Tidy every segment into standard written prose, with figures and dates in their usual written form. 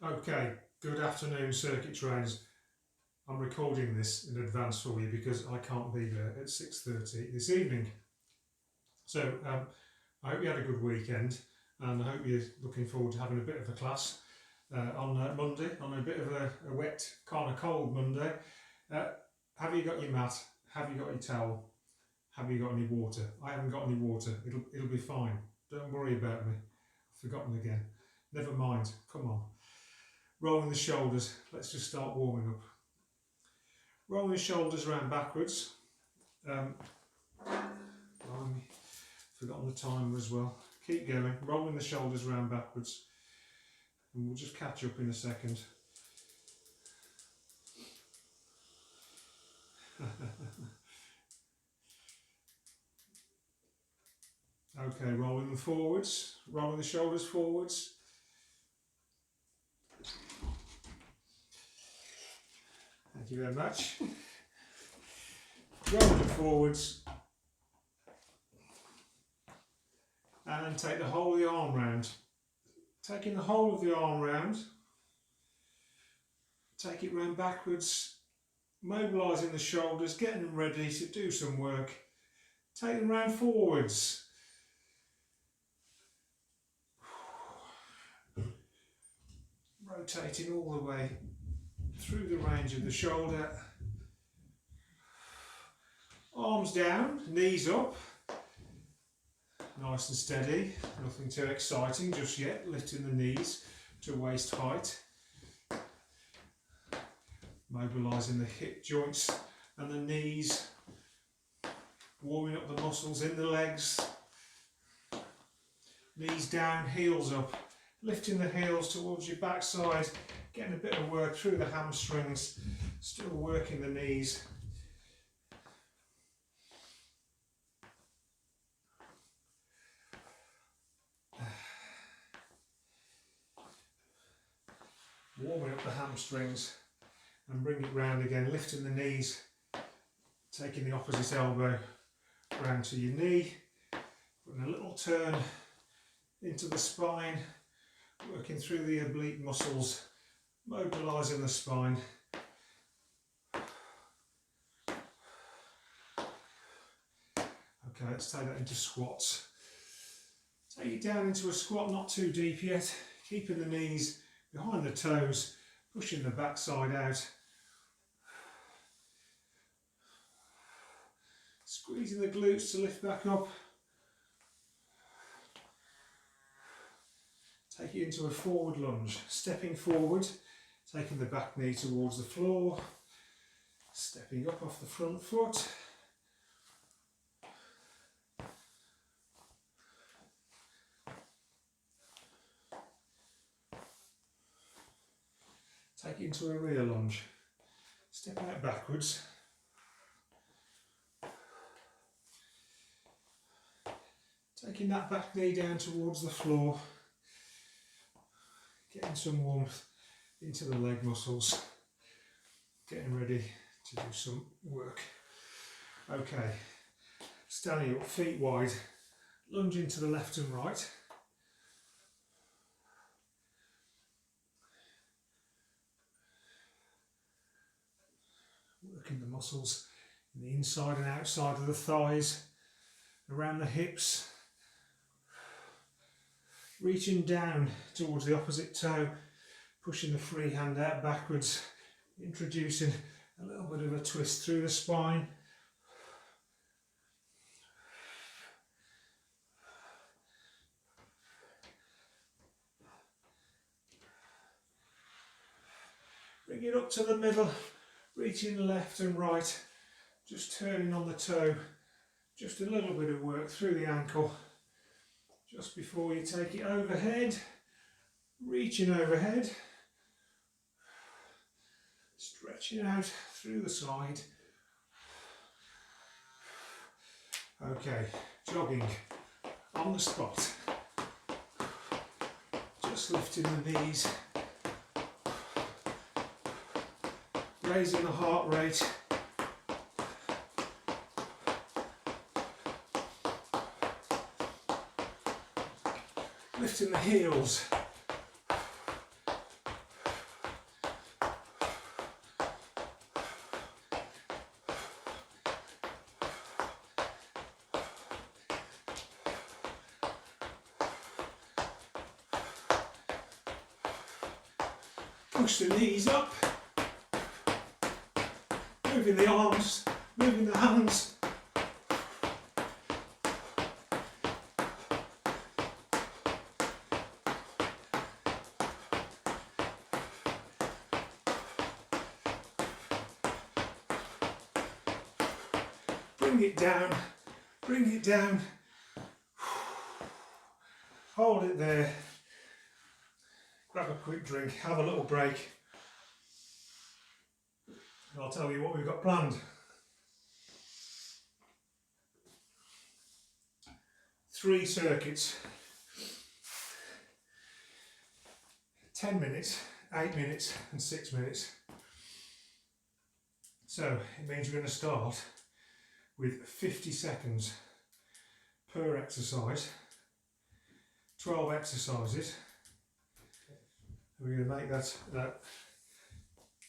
Okay, good afternoon, circuit trains. I'm recording this in advance for you because I can't be there at 6:30 this evening. So I hope you had a good weekend, and I hope you're looking forward to having a bit of a class on Monday, on a bit of a wet, kind of cold Monday. Have you got your mat? Have you got your towel? Have you got any water? I haven't got any water. It'll be fine. Don't worry about me. I've forgotten again. Never mind. Come on. Rolling the shoulders. Let's just start warming up. Rolling the shoulders round backwards. Forgotten the timer as well. Keep going. Rolling the shoulders round backwards. And we'll just catch up in a second. Okay, rolling them forwards. Rolling the shoulders forwards. Thank you very much. Roll them forwards. And then take the whole of the arm round. Taking the whole of the arm round. Take it round backwards. Mobilising the shoulders, getting them ready to do some work. Take them round forwards. Rotating all the way through the range of the shoulder. Arms down, knees up. Nice and steady, nothing too exciting just yet. Lifting the knees to waist height. Mobilising the hip joints and the knees. Warming up the muscles in the legs. Knees down, heels up. Lifting the heels towards your backside. Getting a bit of work through the hamstrings. Still working the knees. Warming up the hamstrings and bring it round again, lifting the knees, taking the opposite elbow round to your knee, putting a little turn into the spine, working through the oblique muscles, mobilising the spine. Okay, let's take that into squats. Take it down into a squat, not too deep yet, keeping the knees behind the toes, pushing the backside out. Squeezing the glutes to lift back up. Take it into a forward lunge, stepping forward, taking the back knee towards the floor, stepping up off the front foot. Take it into a rear lunge, step out backwards. Taking that back knee down towards the floor, getting some warmth into the leg muscles, getting ready to do some work. Okay, standing up, feet wide, lunging to the left and right. Working the muscles in the inside and outside of the thighs, around the hips. Reaching down towards the opposite toe, pushing the free hand out backwards, introducing a little bit of a twist through the spine. Bring it up to the middle, reaching left and right, just turning on the toe, just a little bit of work through the ankle. Just before you take it overhead, reaching overhead, stretching out through the side. Okay, jogging on the spot. Just lifting the knees, raising the heart rate. Lifting the heels, Push the knees up. Moving the arms, moving the hands. Bring it down, bring it down. Hold it there. Grab a quick drink, have a little break. And I'll tell you what we've got planned. 3 circuits. 10 minutes, 8 minutes and 6 minutes. So it means we're going to start with 50 seconds per exercise, 12 exercises. We're going to make that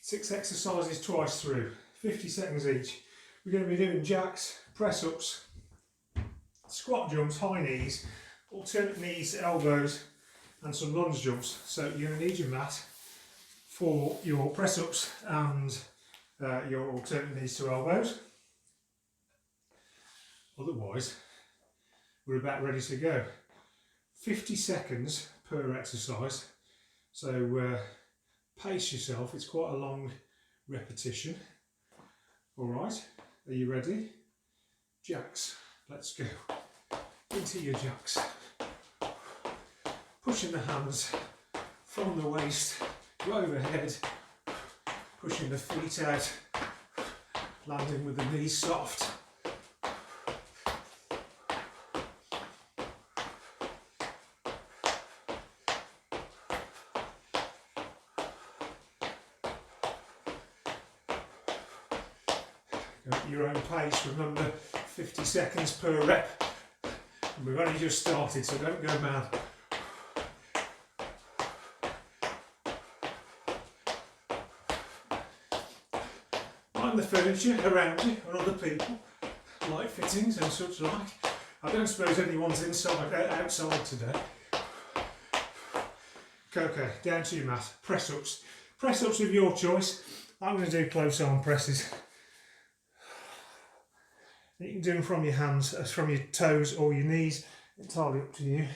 6 exercises twice through, 50 seconds each. We're going to be doing jacks, press ups, squat jumps, high knees, alternate knees, elbows and some lunge jumps. So you're going to need your mat for your press ups and your alternate knees to elbows. Otherwise, we're about ready to go. 50 seconds per exercise. So pace yourself, it's quite a long repetition. Alright, are you ready? Jacks, let's go. Into your jacks. Pushing the hands from the waist to overhead. Pushing the feet out. Landing with the knees soft. Go at your own pace, remember 50 seconds per rep. And we've only just started, so don't go mad. Mind the furniture around you and other people, light fittings and such like. I don't suppose anyone's outside today. Okay, down to your mat. Press ups. Press ups of your choice. I'm going to do close arm presses. You can do them from your hands, from your toes or your knees, entirely up to you.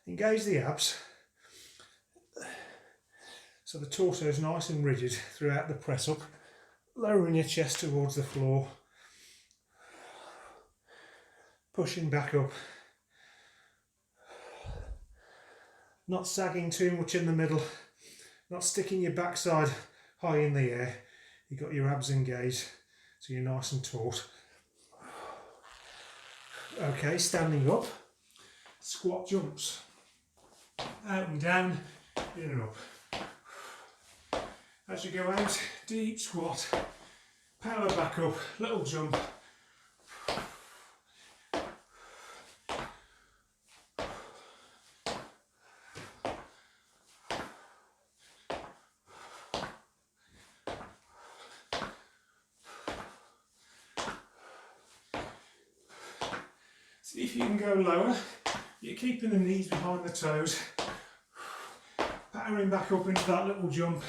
Engage the abs, so the torso is nice and rigid throughout the press up, lowering your chest towards the floor, pushing back up. Not sagging too much in the middle, not sticking your backside high in the air. You've got your abs engaged, so you're nice and taut. Okay, standing up, squat jumps. Out and down, in and up. As you go out, deep squat, power back up, little jump. See if you can go lower. You're keeping the knees behind the toes. Powering back up into that little jump.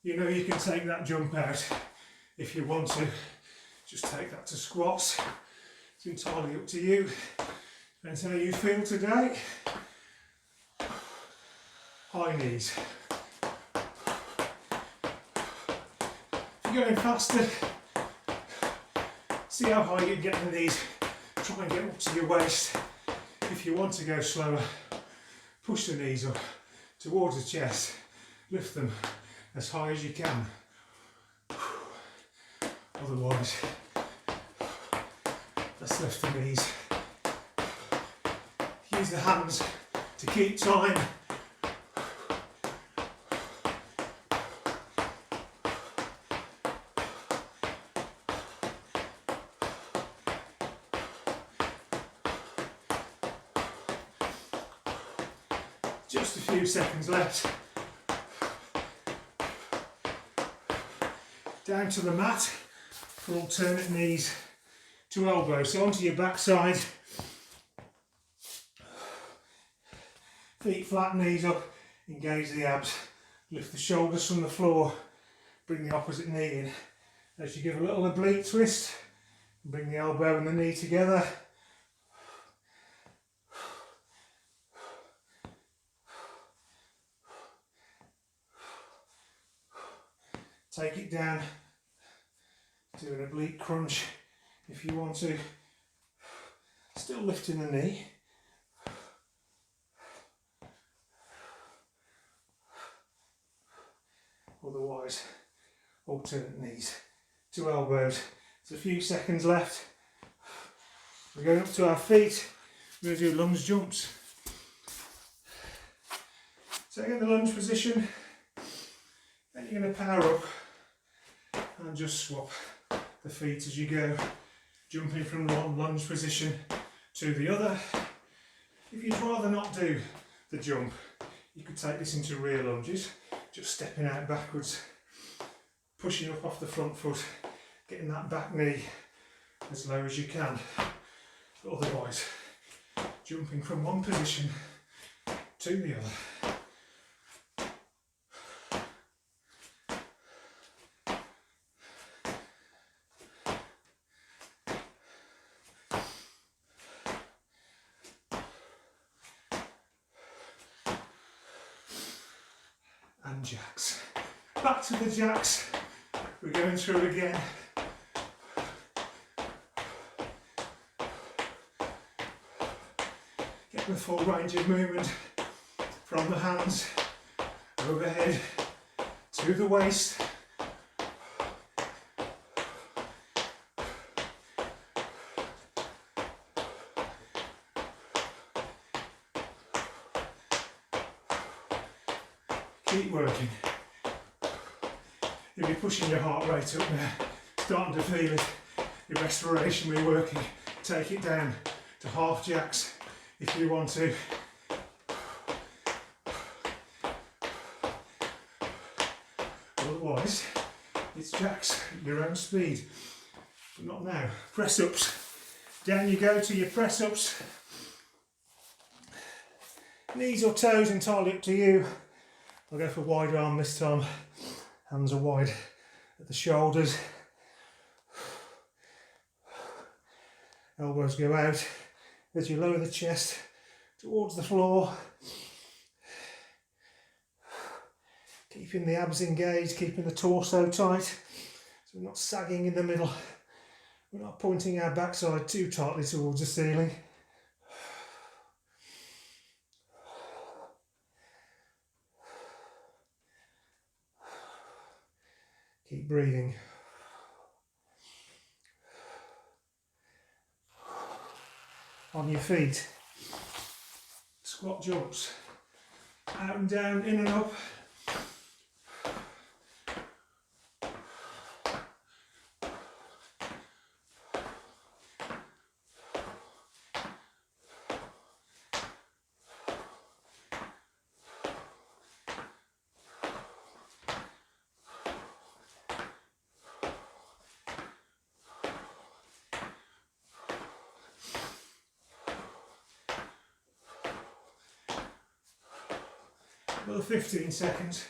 You know you can take that jump out if you want to. Just take that to squats. It's entirely up to you. Depends how you feel today. High knees. If you're going faster, see how high you can get the knees. Try and get up to your waist. If you want to go slower, push the knees up towards the chest, lift them as high as you can. Otherwise, let's lift the knees. Use the hands to keep time. Just a few seconds left. Down to the mat. for alternate knees to elbows. So onto your backside, feet flat, knees up, engage the abs, lift the shoulders from the floor, bring the opposite knee in. As you give a little oblique twist, bring the elbow and the knee together. Take it down, do an oblique crunch if you want to, still lifting the knee. Otherwise, alternate knees to elbows. There's a few seconds left. We're going up to our feet. We're going to do lunge jumps. So in the lunge position, then you're going to power up and just swap the feet as you go, jumping from one lunge position to the other. If you'd rather not do the jump, you could take this into rear lunges, just stepping out backwards, pushing up off the front foot, getting that back knee as low as you can. But otherwise, jumping from one position to the other. And jacks. Back to the jacks. We're going through again. Get the full range of movement from the hands overhead to the waist. Keep working. You'll be pushing your heart rate up now, starting to feel it. Your respiration will be working. Take it down to half jacks if you want to. Otherwise, it's jacks at your own speed. But not now. Press ups. Down you go to your press ups. Knees or toes, entirely up to you. I'll go for wide arm this time. Hands are wide at the shoulders. Elbows go out as you lower the chest towards the floor. Keeping the abs engaged, keeping the torso tight, so we're not sagging in the middle. We're not pointing our backside too tightly towards the ceiling. Keep breathing. On your feet. Squat jumps. Out and down, in and up. Another 15 seconds.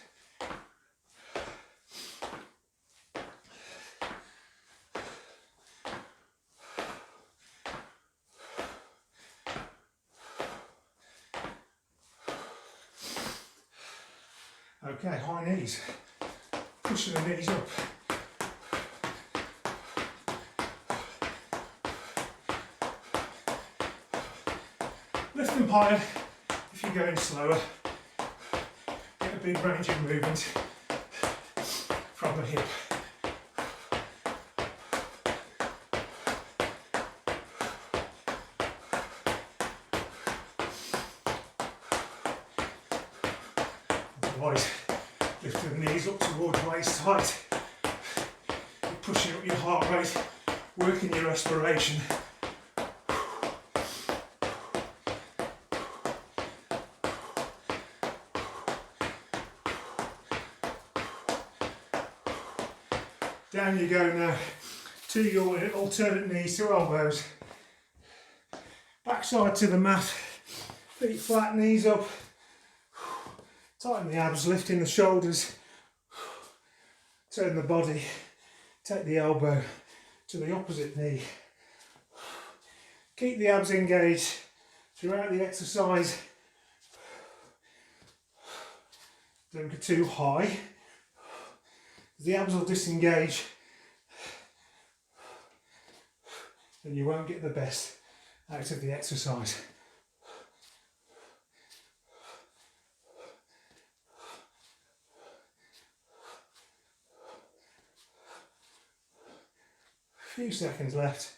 Okay, high knees. Pushing the knees up. Lift them higher if you're going slower. Get a big range of movement from the hip. Otherwise, lift the knees up towards waist height. You're pushing up your heart rate, working your respiration. Down you go now to your alternate knees to elbows. Backside to the mat, feet flat, knees up. Tighten the abs, lifting the shoulders. Turn the body, take the elbow to the opposite knee. Keep the abs engaged throughout the exercise. Don't go too high. The abs will disengage and you won't get the best out of the exercise. A few seconds left.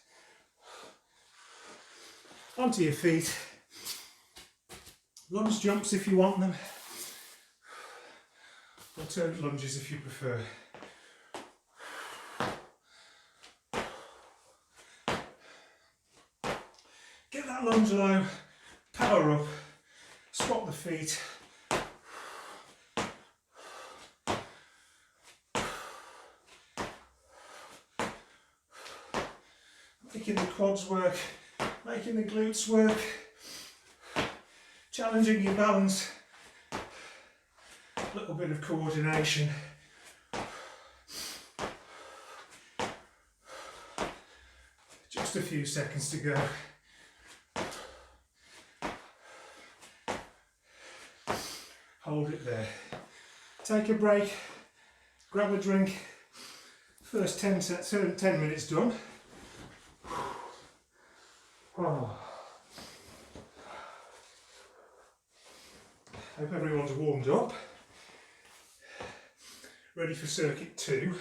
Onto your feet. Lunge jumps if you want them. Alternate lunges if you prefer. Get that lunge low, power up, swap the feet. Making the quads work, making the glutes work, challenging your balance, a little bit of coordination. Just a few seconds to go. Hold it there. Take a break, grab a drink. First 10 minutes done. Oh. Hope everyone's warmed up. Ready for circuit 2.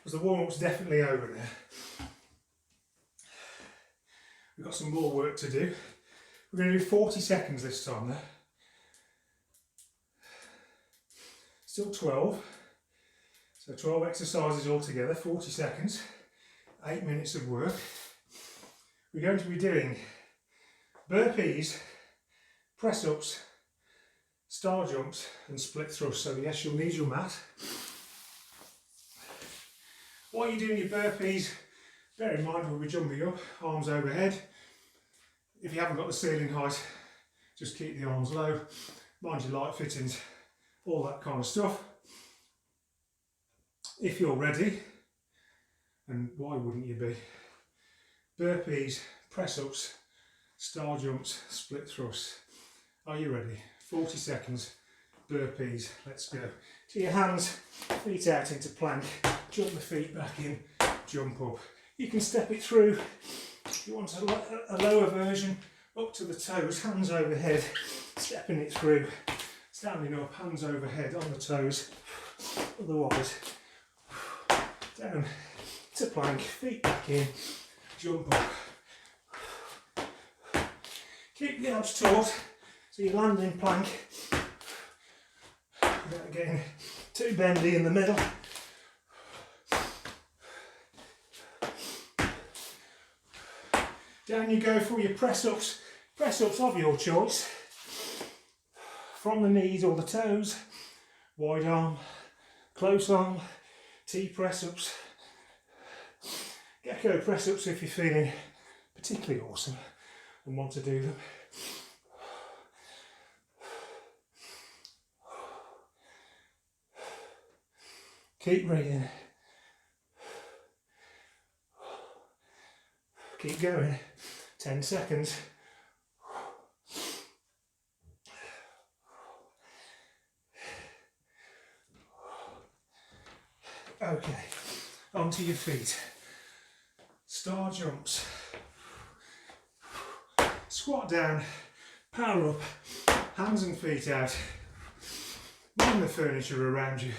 The warm-up's definitely over there. We've got some more work to do. We're going to do 40 seconds this time though. Still 12. So 12 exercises altogether, 40 seconds, 8 minutes of work. We're going to be doing burpees, press-ups, star jumps and split thrusts. So yes, you'll need your mat. While you're doing your burpees, bear in mind we'll be jumping up, arms overhead. If you haven't got the ceiling height, just keep the arms low. Mind your light fittings, all that kind of stuff. If you're ready, and why wouldn't you be? Burpees, press-ups, star jumps, split thrusts. Are you ready? 40 seconds, burpees, let's go. To your hands, feet out into plank, jump the feet back in, jump up. You can step it through. If you want a lower version, up to the toes, hands overhead, stepping it through, standing up, hands overhead on the toes. Otherwise, down to plank, feet back in, jump up. Keep the abs taut, so you land in plank, without getting too bendy in the middle. Down you go for your press-ups of your choice, from the knees or the toes, wide arm, close arm, T press-ups, gecko press-ups if you're feeling particularly awesome and want to do them. Keep breathing. Keep going. 10 seconds. Okay, onto your feet. Star jumps. Squat down, power up, hands and feet out. Mind the furniture around you.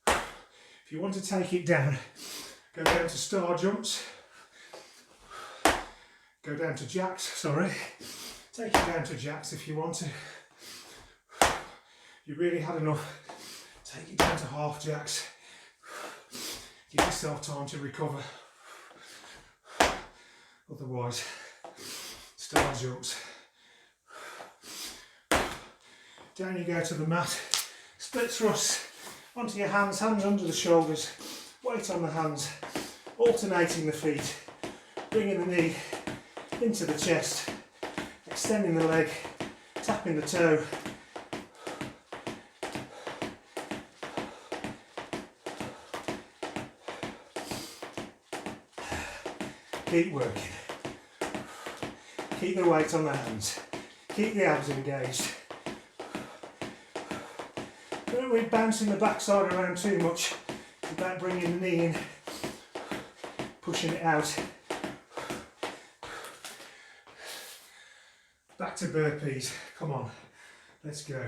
If you want to take it down, go down to star jumps. Go down to jacks, sorry. Take it down to jacks if you want to. If you really had enough, take it down to half jacks. Give yourself time to recover. Otherwise, star jumps. Down you go to the mat. Split thrust onto your hands, hands under the shoulders, weight on the hands, alternating the feet, bringing the knee into the chest, extending the leg, tapping the toe. Keep working. Keep the weight on the hands. Keep the abs engaged. Don't be bouncing the backside around too much. It's about bringing the knee in, pushing it out. Back to burpees. Come on, let's go.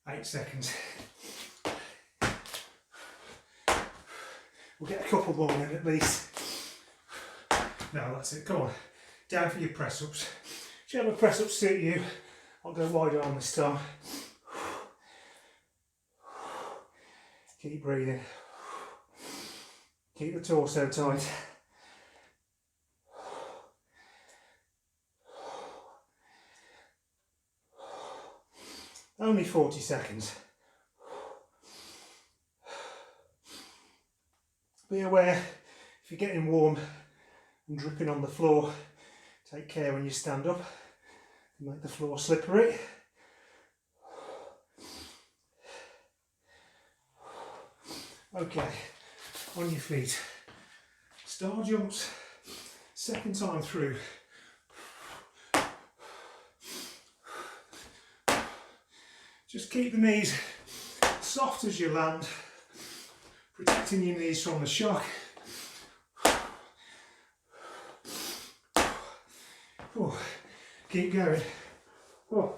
8 seconds. We'll get a couple more in at least. No, that's it. Come on. Down for your press ups. Whichever press ups suit you. I'll go wide arm this time. Keep breathing. Keep the torso tight. Only 40 seconds. Be aware if you're getting warm and dripping on the floor, take care when you stand up. Make the floor slippery. Okay, on your feet. Star jumps, second time through. Just keep the knees soft as you land, protecting your knees from the shock. Oh, keep going. Oh.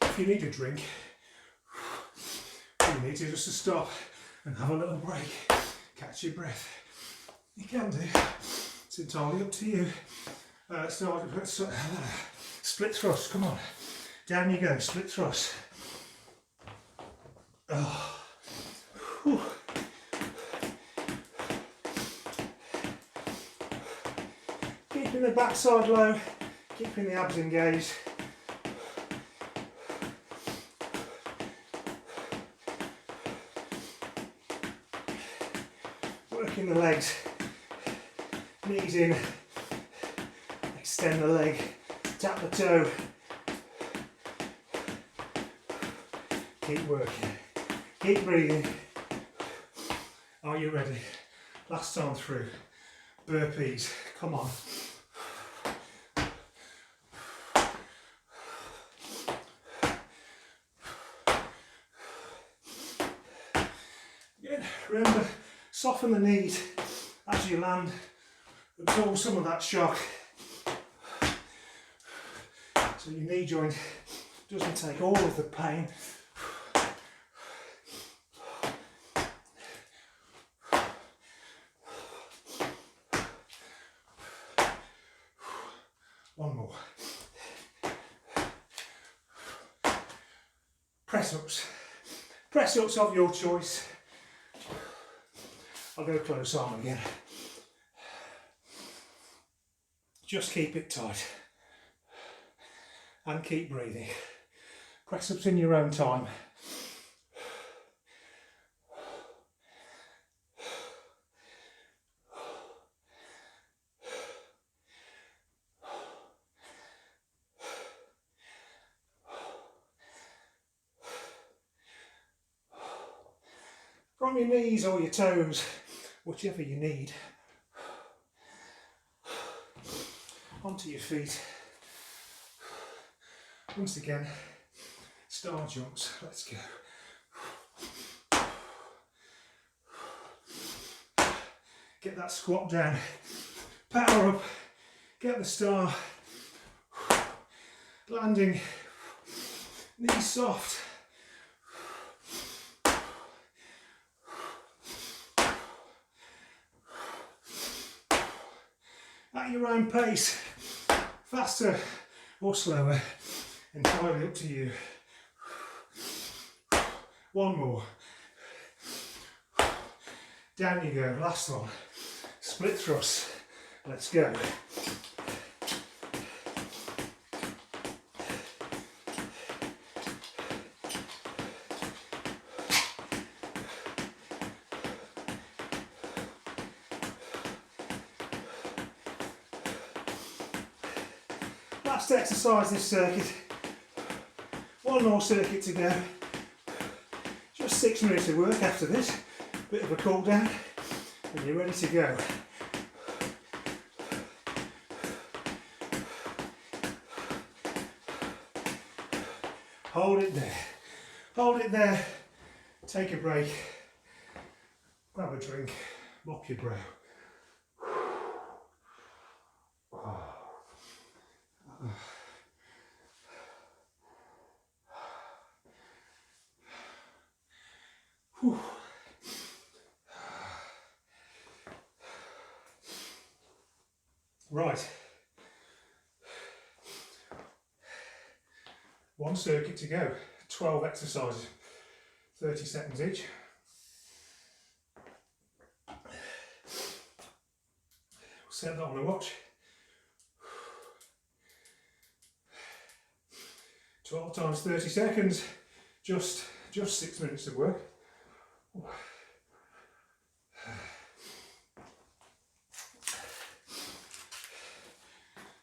If you need a drink, you need to just stop and have a little break, catch your breath. You can do. It's entirely up to you. Split thrust, come on. Down you go, split thrust. Oh. Whew. Keeping the backside low, keeping the abs engaged. Working the legs, knees in. Extend the leg, tap the toe. Keep working, keep breathing. Are you ready? Last time through. Burpees, come on. Again, remember, soften the knees as you land. Absorb some of that shock. So your knee joint doesn't take all of the pain. One more. Press ups. Press ups of your choice. I'll go close arm again. Just keep it tight. And keep breathing. Press ups in your own time. From your knees or your toes, whichever you need. Onto your feet. Once again, star jumps, let's go. Get that squat down, power up, get the star, landing, knees soft. At your own pace, faster or slower, entirely up to you. One more. Down you go, last one. Split thrust. Let's go. Last exercise this circuit. One more circuit to go. Just 6 minutes of work after this. Bit of a cool down and you're ready to go. Hold it there. Hold it there. Take a break. Grab a drink. Mop your brow. Whew. Right. One circuit to go. 12 exercises. 30 seconds each. We'll set that on a watch. 12 times 30 seconds. Just 6 minutes of work.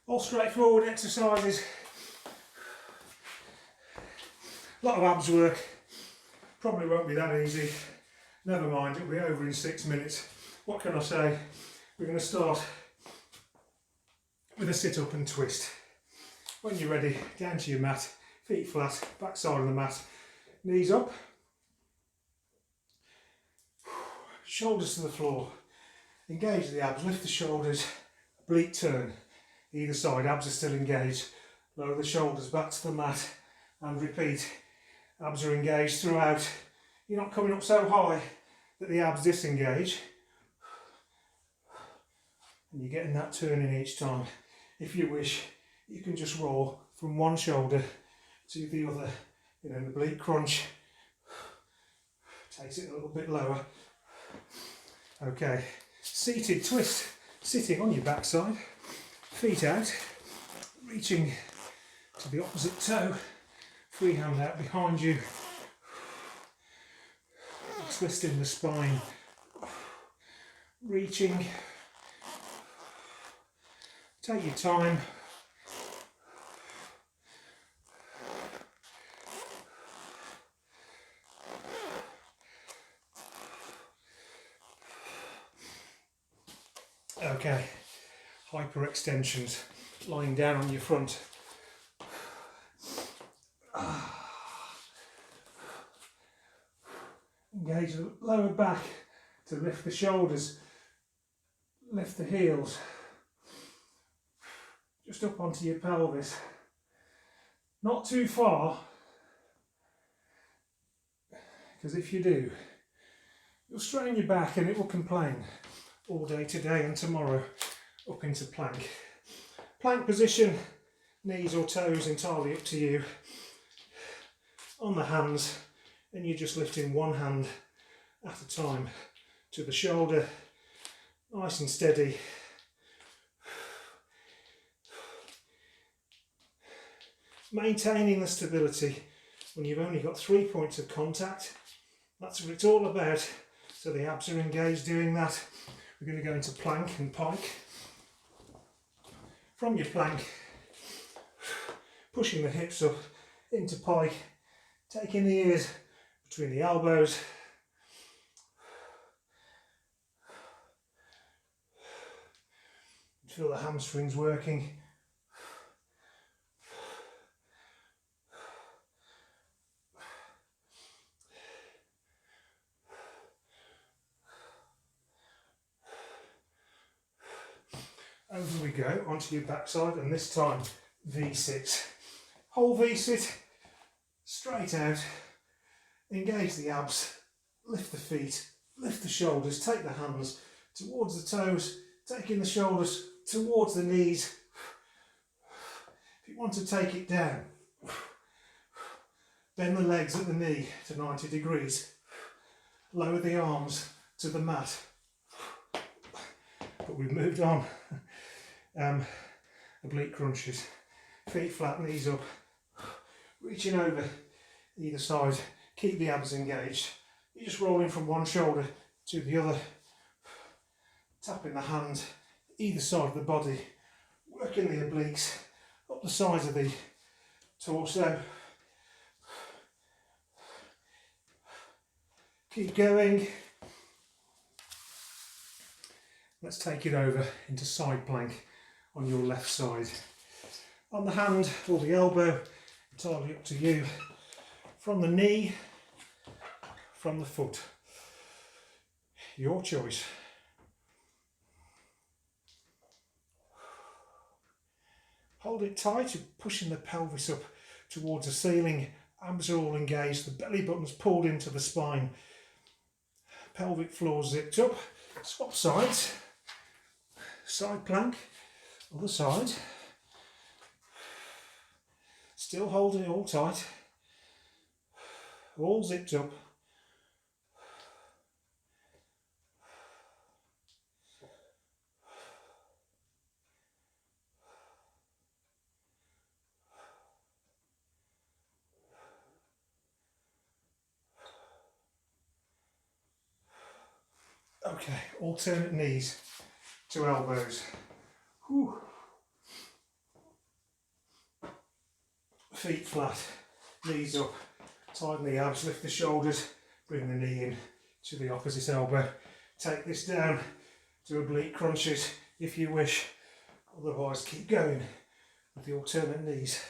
All straightforward exercises. A lot of abs work. Probably won't be that easy. Never mind, it'll be over in 6 minutes. What can I say? We're going to start with a sit up and twist. When you're ready, down to your mat, feet flat, back side of the mat, knees up, shoulders to the floor, engage the abs, lift the shoulders, oblique turn, either side, abs are still engaged, lower the shoulders back to the mat and repeat, abs are engaged throughout, you're not coming up so high that the abs disengage and you're getting that turn in each time. If you wish, you can just roll from one shoulder to the other, the oblique crunch, takes it a little bit lower. Okay, seated twist, sitting on your backside, feet out, reaching to the opposite toe, free hand out behind you, twisting the spine, reaching, take your time. Okay, hyperextensions, lying down on your front. Engage the lower back to lift the shoulders, lift the heels, just up onto your pelvis. Not too far, because if you do, you'll strain your back and it will complain all day today and tomorrow. Up into plank. Plank position, knees or toes entirely up to you. On the hands, and you're just lifting one hand at a time to the shoulder, nice and steady. Maintaining the stability when you've only got 3 points of contact. That's what it's all about. So the abs are engaged doing that. We're going to go into plank and pike. From your plank, pushing the hips up into pike, taking the ears between the elbows. Feel the hamstrings working. Over we go, onto your backside, and this time V-sit. Whole V-sit, straight out, engage the abs, lift the feet, lift the shoulders, take the hands towards the toes, taking the shoulders towards the knees. If you want to take it down, bend the legs at the knee to 90 degrees, lower the arms to the mat. But we've moved on. Oblique crunches, feet flat, knees up, reaching over either side, keep the abs engaged. You're just rolling from one shoulder to the other, tapping the hand either side of the body, working the obliques up the sides of the torso. Keep going. Let's take it over into side plank on your left side. On the hand or the elbow, entirely up to you. From the knee, from the foot. Your choice. Hold it tight, you're pushing the pelvis up towards the ceiling. Abs are all engaged, the belly button's pulled into the spine. Pelvic floor zipped up. Swap sides. Side plank, other side. Still holding it all tight. All zipped up. Okay, alternate knees to elbows. Whew. Feet flat, knees up, tighten the abs, lift the shoulders, bring the knee in to the opposite elbow. Take this down to oblique crunches if you wish, otherwise keep going with the alternate knees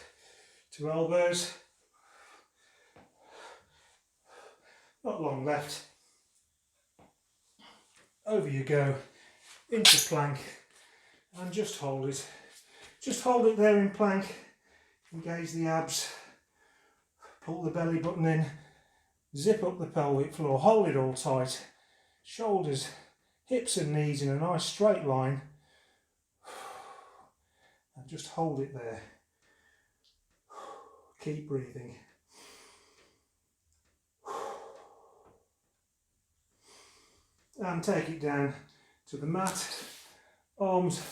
to elbows. Not long left. Over you go, into plank, and just hold it. Just hold it there in plank. Engage the abs, pull the belly button in, zip up the pelvic floor, hold it all tight. Shoulders, hips and knees in a nice straight line. And just hold it there. Keep breathing. And take it down to the mat, arms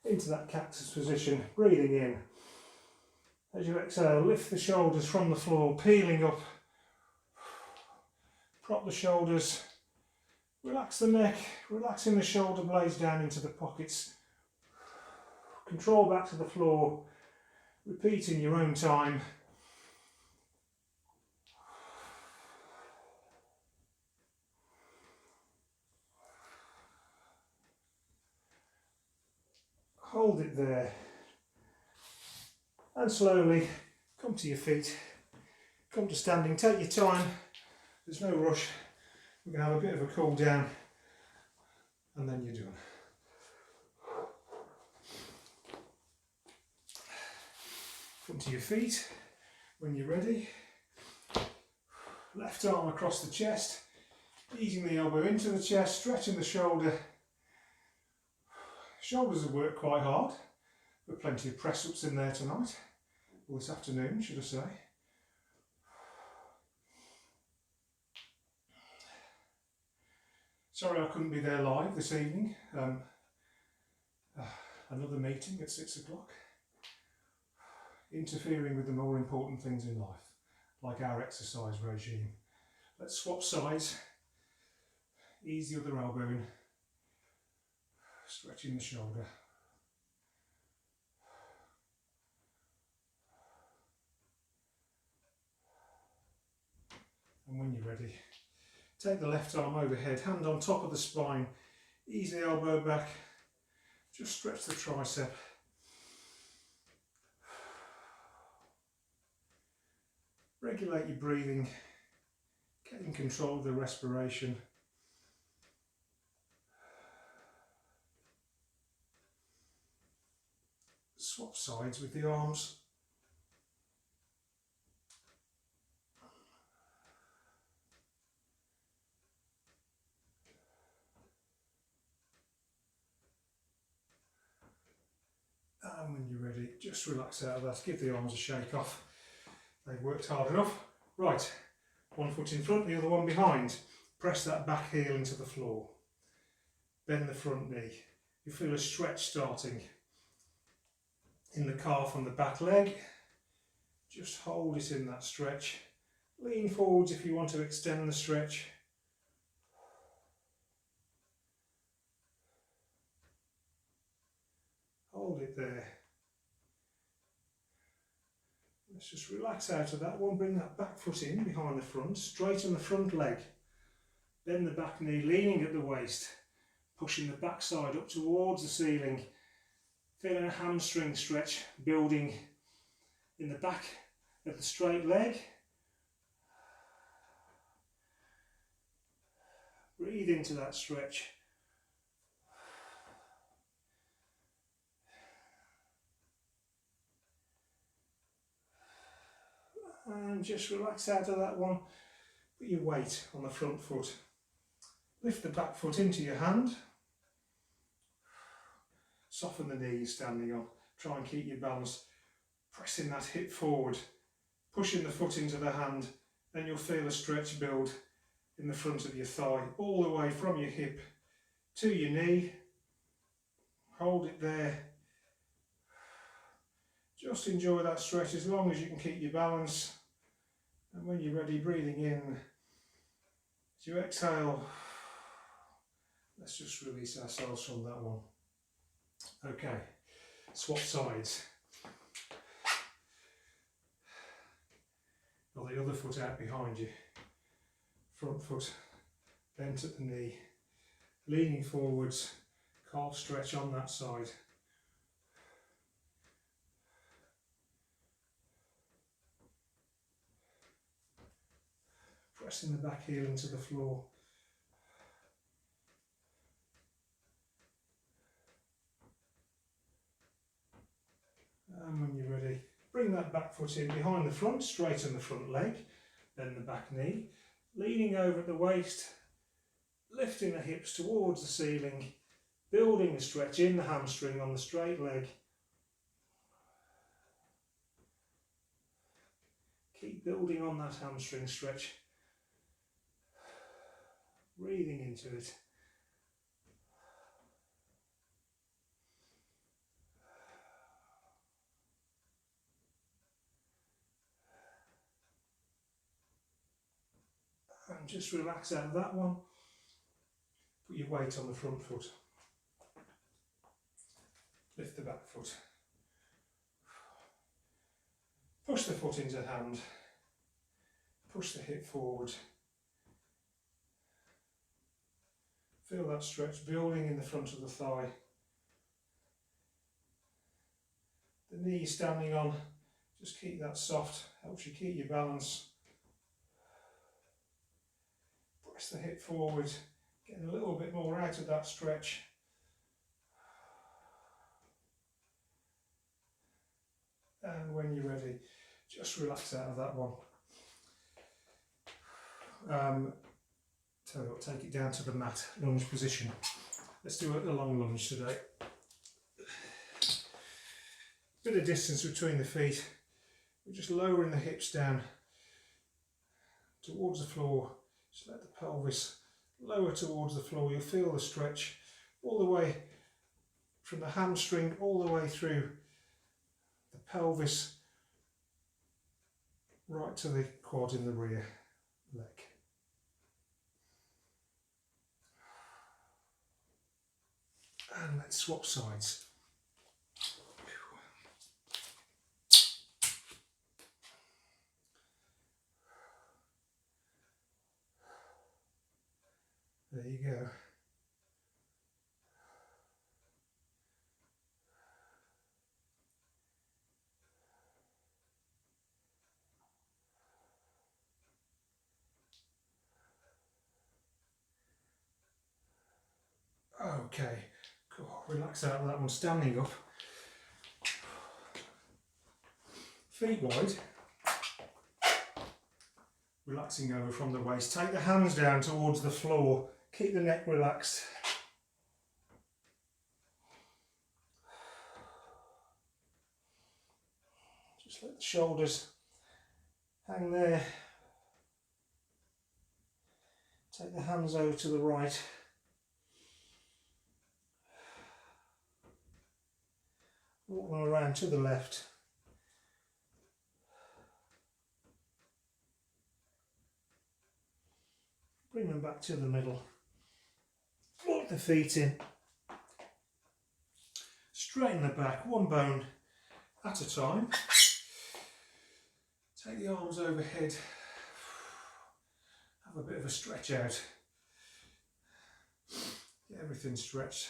into that cactus position, breathing in. As you exhale, lift the shoulders from the floor, peeling up. Prop the shoulders, relax the neck, relaxing the shoulder blades down into the pockets. Control back to the floor, repeat in your own time. Hold it there. And slowly come to your feet, come to standing, take your time, there's no rush. We're going to have a bit of a cool down and then you're done. Come to your feet when you're ready. Left arm across the chest, easing the elbow into the chest, stretching the shoulder. Shoulders have worked quite hard. There are plenty of press ups in there tonight, or this afternoon should I say. Sorry I couldn't be there live this evening. Another meeting at 6 o'clock. Interfering with the more important things in life, like our exercise regime. Let's swap sides. Ease the other elbow in. Stretching the shoulder. And when you're ready, take the left arm overhead, hand on top of the spine, ease the elbow back, just stretch the tricep. Regulate your breathing, get in control of the respiration. Swap sides with the arms. And when you're ready, just relax out of that. Give the arms a shake off. They've worked hard enough. Right, one foot in front, the other one behind. Press that back heel into the floor. Bend the front knee. You feel a stretch starting in the calf on the back leg. Just hold it in that stretch. Lean forwards if you want to extend the stretch. Hold it there. Let's just relax out of that one. Bring that back foot in behind the front. Straighten the front leg. Bend the back knee, leaning at the waist. Pushing the back side up towards the ceiling. Feeling a hamstring stretch building in the back of the straight leg. Breathe into that stretch. And just relax out of that one. Put your weight on the front foot. Lift the back foot into your hand. Soften the knee you're standing on. Try and keep your balance. Pressing that hip forward. Pushing the foot into the hand. Then you'll feel a stretch build in the front of your thigh. All the way from your hip to your knee. Hold it there. Just enjoy that stretch as long as you can keep your balance. And when you're ready, breathing in. As you exhale, let's just release ourselves from that one. Okay, swap sides. Got the other foot out behind you. Front foot bent at the knee. Leaning forwards, calf stretch on that side. Pressing the back heel into the floor. And when you're ready, bring that back foot in behind the front, straighten the front leg, bend the back knee, leaning over at the waist, lifting the hips towards the ceiling, building a stretch in the hamstring on the straight leg. Keep building on that hamstring stretch. Breathing into it. And just relax out of that one. Put your weight on the front foot. Lift the back foot. Push the foot into hand. Push the hip forward. Feel that stretch building in the front of the thigh. The knee you're standing on, just keep that soft, helps you keep your balance. Press the hip forward, getting a little bit more out of that stretch. And when you're ready, just relax out of that one. Tell you what, take it down to the mat, lunge position. Let's do a long lunge today. Bit of distance between the feet. We're just lowering the hips down towards the floor. Just let the pelvis lower towards the floor. You'll feel the stretch all the way from the hamstring, all the way through the pelvis, right to the quad in the rear leg. And let's swap sides. There you go. Okay, cool. Relax out of that one, standing up. Feet wide. Relaxing over from the waist. Take the hands down towards the floor. Keep the neck relaxed. let the shoulders hang there. Take the hands over to the right. Walk them around to the left. Bring them back to the middle. Lock the feet in. Straighten the back, one bone at a time. Take the arms overhead. Have a bit of a stretch out. Get everything stretched.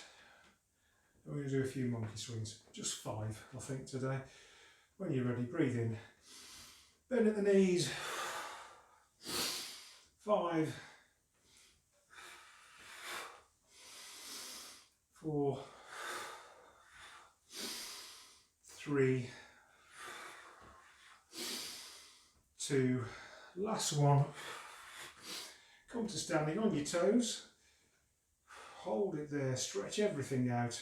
And we're going to do a few monkey swings. Just 5, I think, today. When you're ready, breathe in. Bend at the knees. 5, 4, 3, 2, last one. Come to standing on your toes. Hold it there, stretch everything out.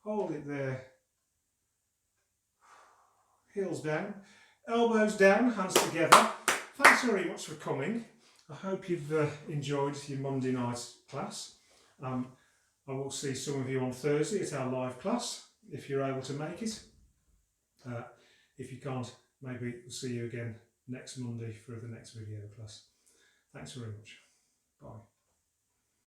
Hold it there. Heels down, elbows down, hands together. Thanks very much for coming. I hope you've enjoyed your Monday night class. I will see some of you on Thursday at our live class, if you're able to make it. If you can't, maybe we'll see you again next Monday for the next video class. Thanks very much. Bye.